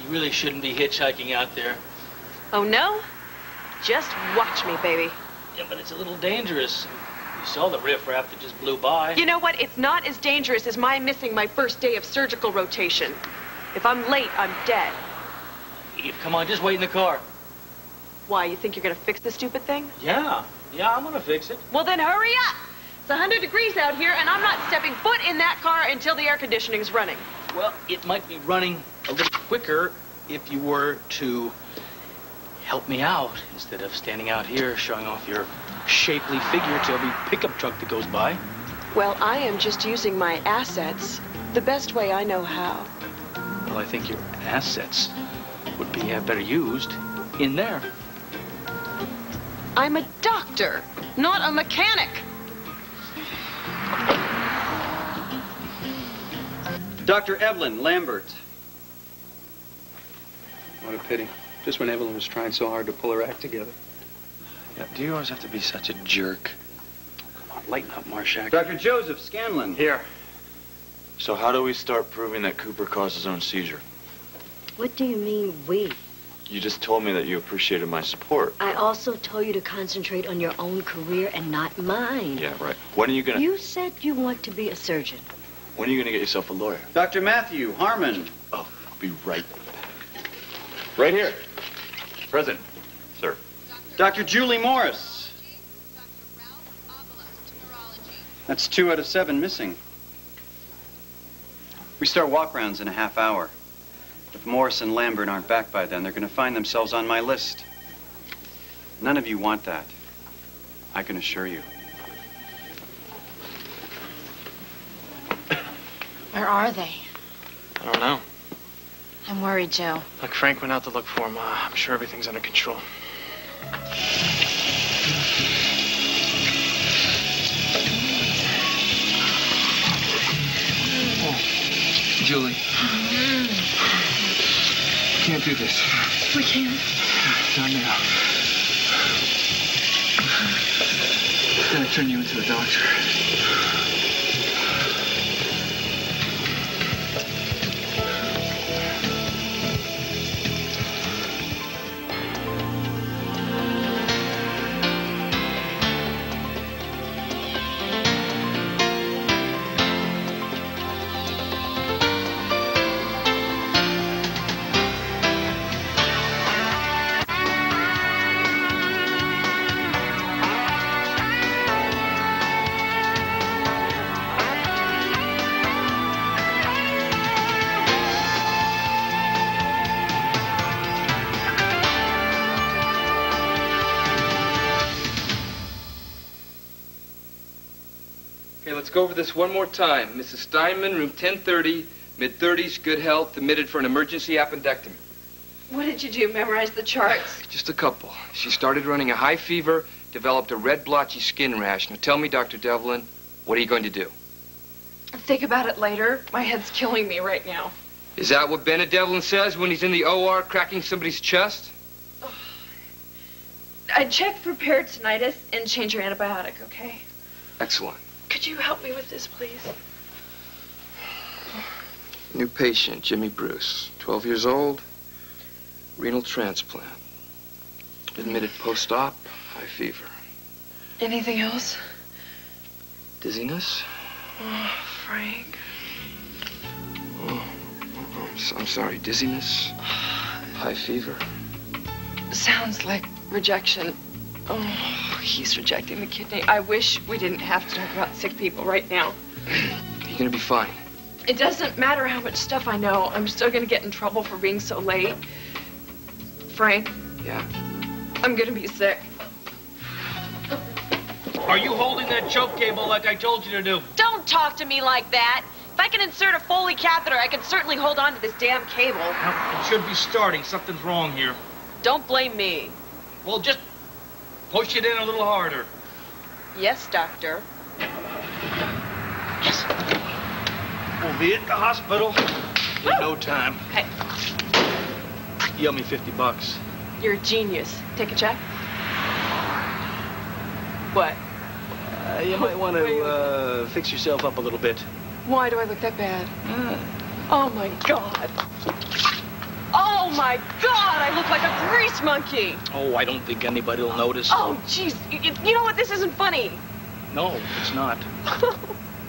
You really shouldn't be hitchhiking out there. Oh, no? Just watch me, baby. Yeah, but it's a little dangerous. You saw the riffraff that just blew by. You know what? It's not as dangerous as my missing my first day of surgical rotation. If I'm late, I'm dead. Eve, come on, just wait in the car. Why, you think you're gonna fix the stupid thing? Yeah, I'm gonna fix it. Well, then hurry up! It's 100 degrees out here, and I'm not stepping foot in that car until the air conditioning's running. Well, it might be running a little quicker if you were to help me out instead of standing out here showing off your shapely figure to every pickup truck that goes by. Well, I am just using my assets the best way I know how. Well, I think your assets would be better used in there. I'm a doctor, not a mechanic. Dr. Evelyn Lambert. What a pity. Just when Evelyn was trying so hard to pull her act together. Yeah, do you always have to be such a jerk? Come on, lighten up, Marshak. Dr. Joseph Scanlon. Here. So how do we start proving that Cooper caused his own seizure? What do you mean, we? You just told me that you appreciated my support. I also told you to concentrate on your own career and not mine. Yeah, right. When are you gonna... You said you want to be a surgeon. When are you gonna get yourself a lawyer? Dr. Matthew Harmon. Oh, I'll be right back. Right here. Present, sir. Dr. Julie Morris. That's 2 out of 7 missing. We start walk-rounds in a half hour. If Morris and Lambert aren't back by then, they're going to find themselves on my list. None of you want that. I can assure you. Where are they? I don't know. I'm worried, Joe. Look, Frank went out to look for him. I'm sure everything's under control. Oh, Julie. Can't do this. We can't. Not now. Gotta turn you into a doctor. Let's go over this one more time. Mrs. Steinman, room 1030, mid-30s, good health, admitted for an emergency appendectomy. What did you do, memorize the charts? Just a couple. She started running a high fever, developed a red blotchy skin rash. Now tell me, Dr. Devlin, what are you going to do? Think about it later. My head's killing me right now. Is that what Bennett Devlin says when he's in the OR cracking somebody's chest? I'd check for peritonitis and change your antibiotic, okay? Excellent. Could you help me with this, please? New patient, Jimmy Bruce, 12 years old, renal transplant. Admitted post-op, high fever. Anything else? Dizziness? Oh, Frank. I'm sorry, dizziness, high fever. Sounds like rejection. Oh, he's rejecting the kidney. I wish we didn't have to talk about sick people right now. You're gonna be fine. It doesn't matter how much stuff I know. I'm still gonna get in trouble for being so late. Frank? Yeah? I'm gonna be sick. Are you holding that choke cable like I told you to do? Don't talk to me like that. If I can insert a Foley catheter, I can certainly hold on to this damn cable. No, it should be starting. Something's wrong here. Don't blame me. Well, just push it in a little harder. Yes, doctor. Yes. We'll be at the hospital in no time. Hey. You owe me $50. You're a genius. Take a check. What? You might want to fix yourself up a little bit. Why do I look that bad? Oh, my God. Oh, my God, I look like a grease monkey. Oh, I don't think anybody will notice. Oh, jeez. You know what? This isn't funny. No, it's not.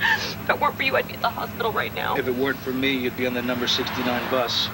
If it weren't for you, I'd be at the hospital right now. If it weren't for me, you'd be on the number 69 bus.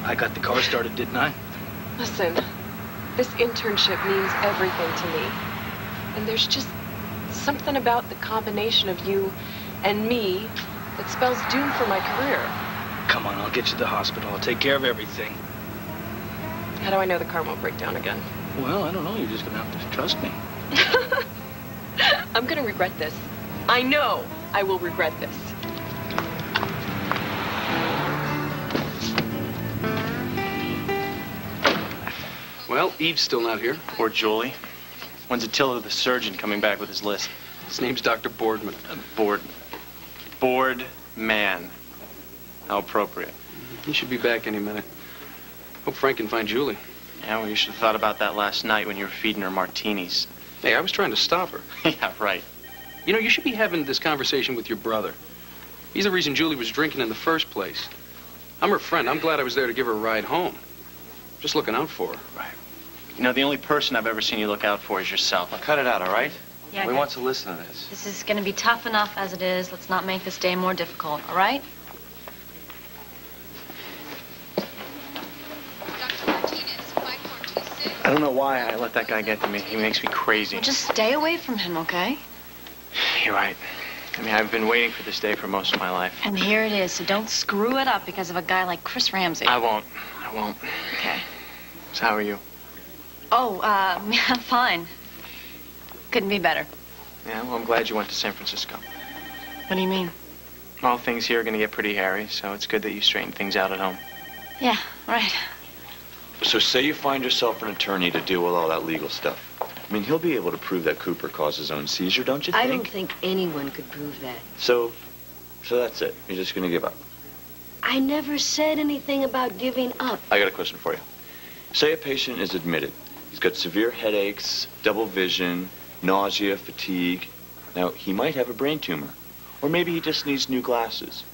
I got the car started, didn't I? Listen, this internship means everything to me. And there's just something about the combination of you and me that spells doom for my career. Come on, I'll get you to the hospital. I'll take care of everything. How do I know the car won't break down again? Well, I don't know. You're just going to have to trust me. I'm going to regret this. I know I will regret this. Well, Eve's still not here. Or Julie. When's Attila the surgeon coming back with his list? His name's Dr. Boardman. Boardman. How appropriate. He should be back any minute. Hope Frank can find Julie. Yeah, well, you should have thought about that last night when you were feeding her martinis. Hey, I was trying to stop her. Yeah, right. You know, you should be having this conversation with your brother. He's the reason Julie was drinking in the first place. I'm her friend. I'm glad I was there to give her a ride home. Just looking out for her. Right. You know, the only person I've ever seen you look out for is yourself. Now, cut it out, all right? Yeah, We guys. want to listen to this. This is going to be tough enough as it is. Let's not make this day more difficult, all right? I don't know why I let that guy get to me. He makes me crazy. Well, just stay away from him, okay? You're right. I mean, I've been waiting for this day for most of my life. And here it is, so don't screw it up because of a guy like Chris Ramsey. I won't. Okay. So how are you? Oh, I'm fine. Couldn't be better. Yeah, well, I'm glad you went to San Francisco. What do you mean? Well, things here are going to get pretty hairy, so it's good that you straighten things out at home. Yeah, right. So say you find yourself an attorney to deal with all that legal stuff. I mean, he'll be able to prove that Cooper caused his own seizure, don't you think? I don't think anyone could prove that. So that's it. You're just going to give up. I never said anything about giving up. I got a question for you. Say a patient is admitted. He's got severe headaches, double vision, nausea, fatigue. Now, he might have a brain tumor. Or maybe he just needs new glasses.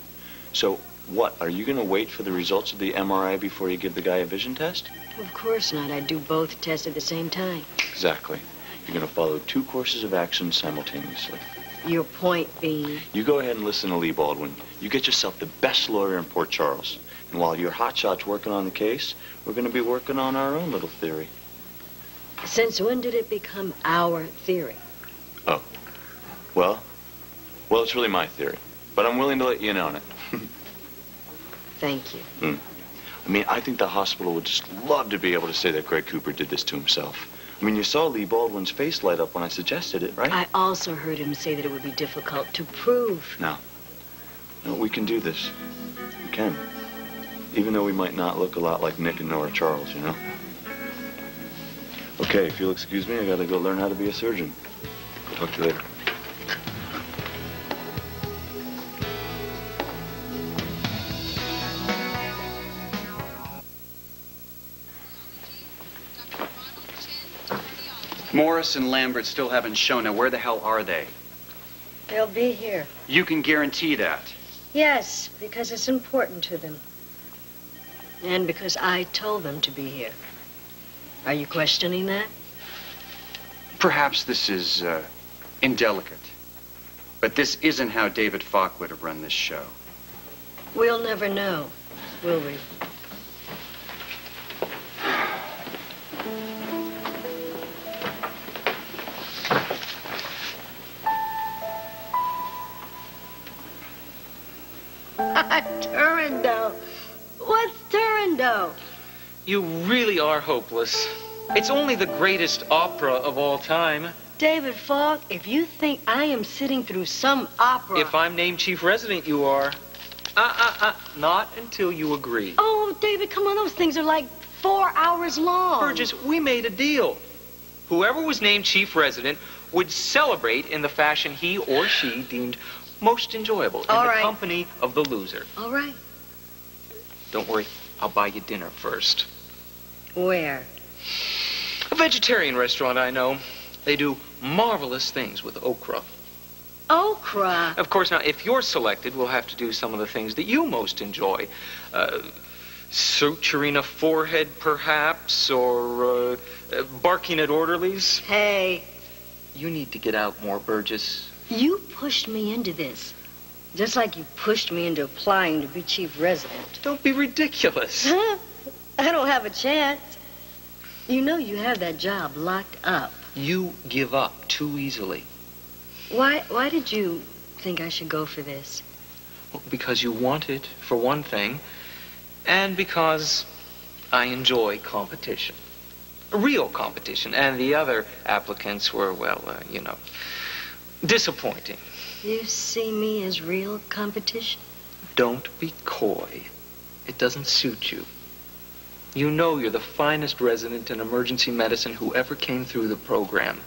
So what, are you going to wait for the results of the MRI before you give the guy a vision test? Of course not. I'd do both tests at the same time. Exactly. You're going to follow two courses of action simultaneously. Your point being? You go ahead and listen to Lee Baldwin. You get yourself the best lawyer in Port Charles. And while your hotshot's working on the case, we're going to be working on our own little theory. Since when did it become our theory? Oh. Well, it's really my theory. But I'm willing to let you in on it. Thank you. I mean, I think the hospital would just love to be able to say that Greg Cooper did this to himself. I mean, you saw Lee Baldwin's face light up when I suggested it, right? I also heard him say that it would be difficult to prove. No, we can do this. We can. Even though we might not look a lot like Nick and Nora Charles, you know? Okay, if you'll excuse me, I gotta go learn how to be a surgeon. Talk to you later. Morris and Lambert still haven't shown. Now, where the hell are they? They'll be here. You can guarantee that. Yes, because it's important to them. And because I told them to be here. Are you questioning that? Perhaps this is indelicate. But this isn't how David Falk would have run this show. We'll never know, will we? Turando. What's Turando? You really are hopeless. It's only the greatest opera of all time. David Falk, if you think I am sitting through some opera... If I'm named chief resident, you are. Not until you agree. Oh, David, come on. Those things are like 4 hours long. Burgess, we made a deal. Whoever was named chief resident would celebrate in the fashion he or she deemed most enjoyable in the company of the loser. All right. Don't worry, I'll buy you dinner first. Where? A vegetarian restaurant I know. They do marvelous things with okra. Okra? Of course, now, if you're selected, we'll have to do some of the things that you most enjoy. Suturing a forehead, perhaps, or barking at orderlies? Hey, You need to get out more, Burgess. you pushed me into this. Just like you pushed me into applying to be chief resident. Don't be ridiculous. Huh? I don't have a chance. You know you have that job locked up. You give up too easily. Why did you think I should go for this? Well, because you want it, for one thing, and because I enjoy competition. Real competition. And the other applicants were, well, disappointing. You see me as real competition? Don't be coy. It doesn't suit you. You know you're the finest resident in emergency medicine who ever came through the program.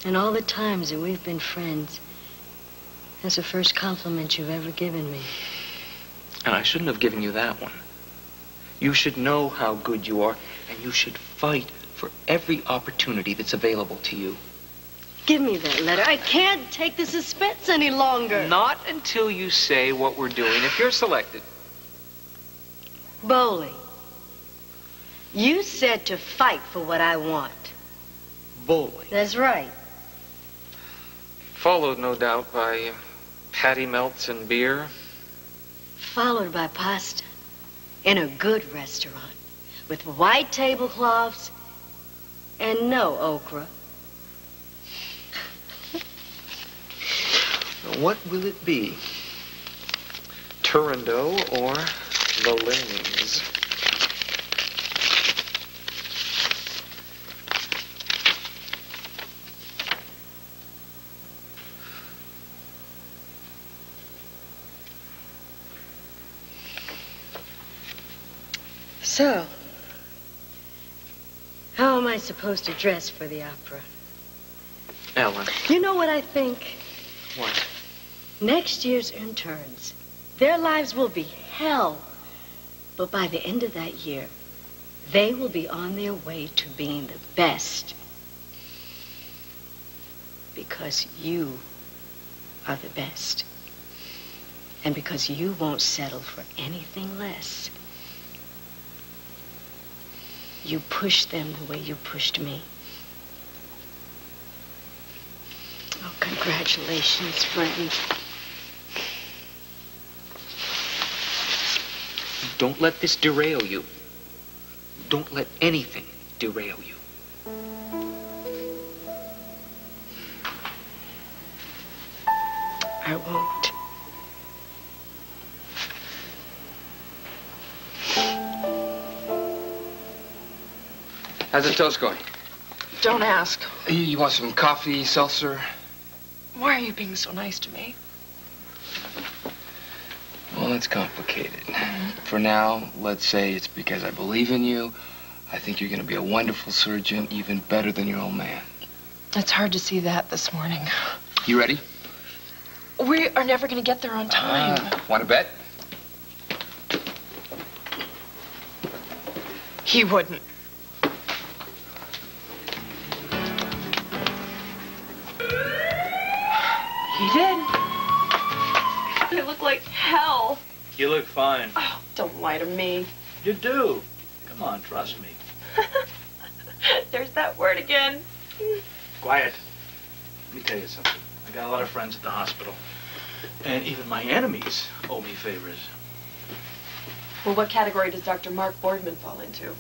And all the times that we've been friends, that's the first compliment you've ever given me. And I shouldn't have given you that one. You should know how good you are, and you should fight for every opportunity that's available to you. Give me that letter. I can't take the suspense any longer. Not until you say what we're doing if you're selected. Bowling. You said to fight for what I want. Bowling. That's right. Followed, no doubt, by patty melts and beer. Followed by pasta in a good restaurant with white tablecloths and no okra. What will it be? Turandot or the Lanes? So, how am I supposed to dress for the opera? Ellen. You know what I think? What? Next year's interns, their lives will be hell. But by the end of that year, they will be on their way to being the best. Because you are the best. And because you won't settle for anything less. You push them the way you pushed me. Oh, congratulations, friend. Don't let this derail you. Don't let anything derail you. I won't. How's the toast going? Don't ask. You want some coffee, seltzer? Why are you being so nice to me? Well, it's complicated. For now, let's say it's because I believe in you. I think you're going to be a wonderful surgeon, even better than your old man. It's hard to see that this morning. You ready? We are never going to get there on time. Want to bet? He wouldn't. He did. You look like hell. You look fine. Oh, don't lie to me. You do. Come on, trust me. There's that word again. Quiet. Let me tell you something. I got a lot of friends at the hospital. And even my enemies owe me favors. Well, what category does Dr. Mark Boardman fall into?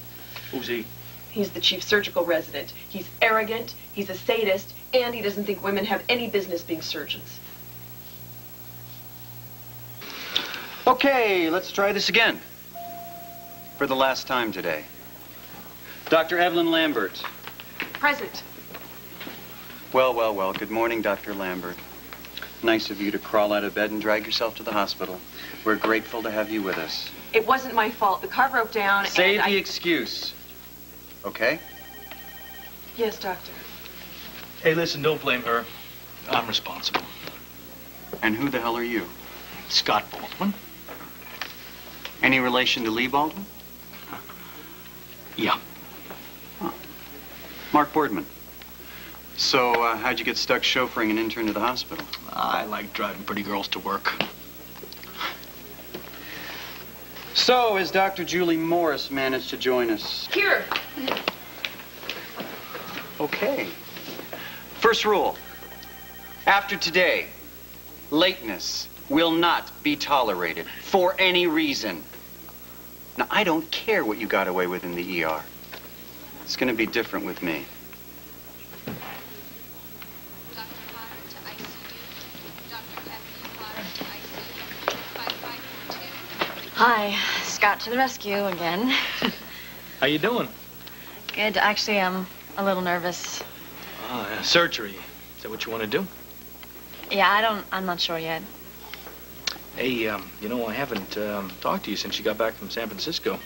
Who's he? He's the chief surgical resident. He's arrogant, he's a sadist, and he doesn't think women have any business being surgeons. Okay, let's try this again. For the last time today. Dr. Evelyn Lambert. Present. Well. Good morning, Dr. Lambert. Nice of you to crawl out of bed and drag yourself to the hospital. We're grateful to have you with us. It wasn't my fault. The car broke down Save and the excuse. Okay? Yes, doctor. Hey, listen, don't blame her. I'm responsible. And who the hell are you? Scott Boardman. Any relation to Lee Baldwin? Yeah. Huh. Mark Boardman. So, how'd you get stuck chauffeuring an intern to the hospital? I like driving pretty girls to work. So, has Dr. Julie Morris managed to join us? Here. Okay. First rule. After today, lateness will not be tolerated for any reason. Now, I don't care what you got away with in the ER. It's going to be different with me. Hi, Scott to the rescue again. How you doing? Good. Actually, I'm a little nervous. Oh, yeah. Surgery. Is that what you want to do? Yeah, I'm not sure yet. Hey, you know, I haven't talked to you since you got back from San Francisco.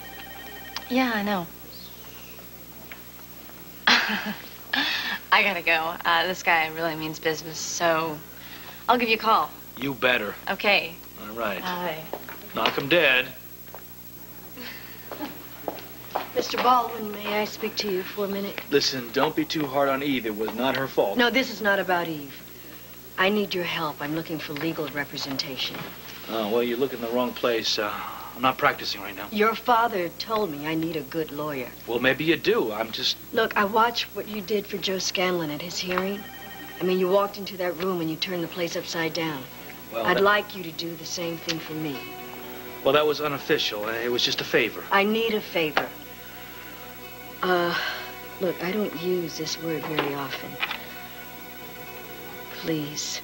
Yeah, I know. I gotta go. This guy really means business, so I'll give you a call. You better. Okay. All right. Bye. Knock 'em dead. Mr. Baldwin, may I speak to you for a minute? Listen, don't be too hard on Eve. It was not her fault. No, this is not about Eve. I need your help. I'm looking for legal representation. Oh, well, you're looking in the wrong place. I'm not practicing right now. Your father told me I need a good lawyer. Well, maybe you do. I'm just... Look, I watched what you did for Joe Scanlon at his hearing. I mean, you walked into that room and you turned the place upside down. Well, I'd like you to do the same thing for me. Well, that was unofficial. It was just a favor. I need a favor. Look, I don't use this word very often. Please.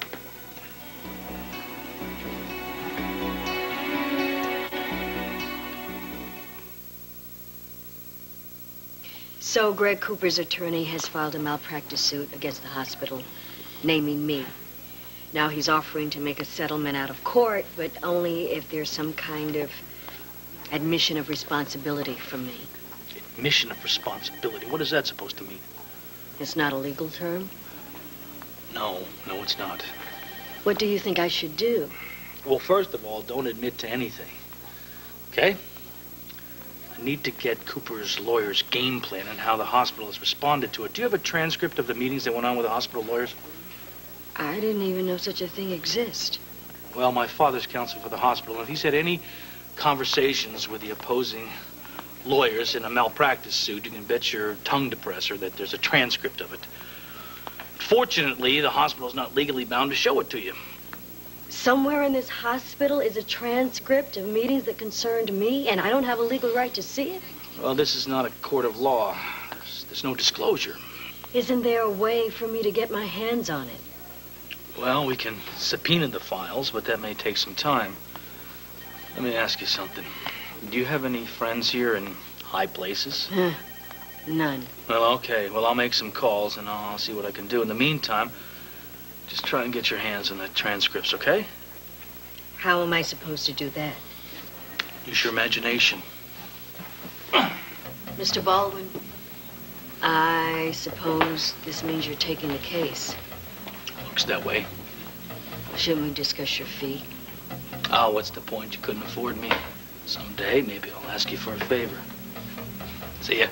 So Greg Cooper's attorney has filed a malpractice suit against the hospital, naming me. Now he's offering to make a settlement out of court, but only if there's some kind of admission of responsibility from me. Admission of responsibility? What is that supposed to mean? It's not a legal term? No, it's not. What do you think I should do? Well, first of all, don't admit to anything. Okay? I need to get Cooper's lawyer's game plan and how the hospital has responded to it. Do you have a transcript of the meetings that went on with the hospital lawyers? I didn't even know such a thing exists. Well, my father's counsel for the hospital, and if he's had any conversations with the opposing lawyers in a malpractice suit, you can bet your tongue depressor that there's a transcript of it. Fortunately, the hospital's not legally bound to show it to you. Somewhere in this hospital is a transcript of meetings that concerned me, and I don't have a legal right to see it? Well, this is not a court of law. There's no disclosure. Isn't there a way for me to get my hands on it? Well, we can subpoena the files, but that may take some time. Let me ask you something. Do you have any friends here in high places? None. Well, okay. Well, I'll make some calls, and I'll see what I can do. In the meantime, just try and get your hands on the transcripts, okay? How am I supposed to do that? Use your imagination. Mr. Baldwin, I suppose this means you're taking the case. Looks that way. Shouldn't we discuss your fee? Oh, what's the point? You couldn't afford me. Someday, maybe I'll ask you for a favor. See ya.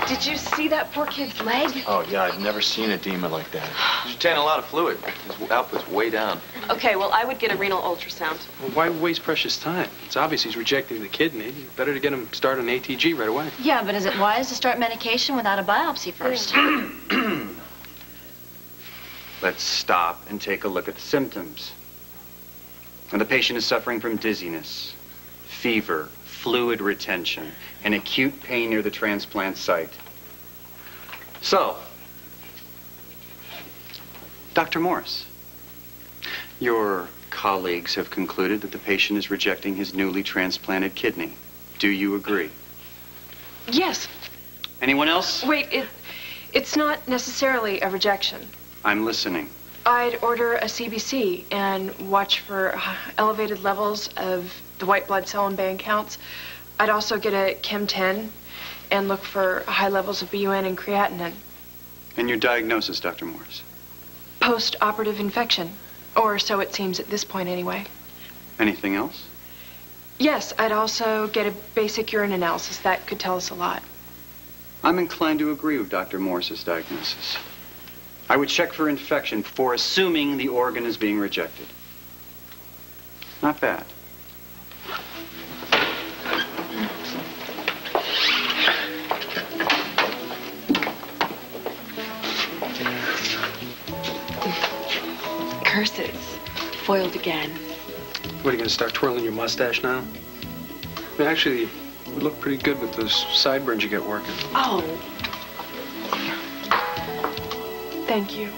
Did you see that poor kid's leg? Oh, yeah, I've never seen edema like that. He's retaining a lot of fluid. His output's way down. Okay, well, I would get a renal ultrasound. Well, why waste precious time? It's obvious he's rejecting the kidney. Better to get him started on ATG right away. Yeah, but is it wise to start medication without a biopsy first? Let's stop and take a look at the symptoms. And the patient is suffering from dizziness, fever, fluid retention, and acute pain near the transplant site. So, Dr. Morris, your colleagues have concluded that the patient is rejecting his newly transplanted kidney. Do you agree? Yes. Anyone else? Wait, it's not necessarily a rejection. I'm listening. I'd order a CBC and watch for elevated levels of the white blood cell and band counts. I'd also get a Chem 10 and look for high levels of BUN and creatinine. And your diagnosis, Dr. Morris? Post-operative infection, or so it seems at this point anyway. Anything else? Yes, I'd also get a basic urine analysis. That could tell us a lot. I'm inclined to agree with Dr. Morris's diagnosis. I would check for infection before assuming the organ is being rejected. Not bad. Curses. Foiled again. What, are you going to start twirling your mustache now? I mean, actually, you look pretty good with those sideburns you get working. Oh. Thank you.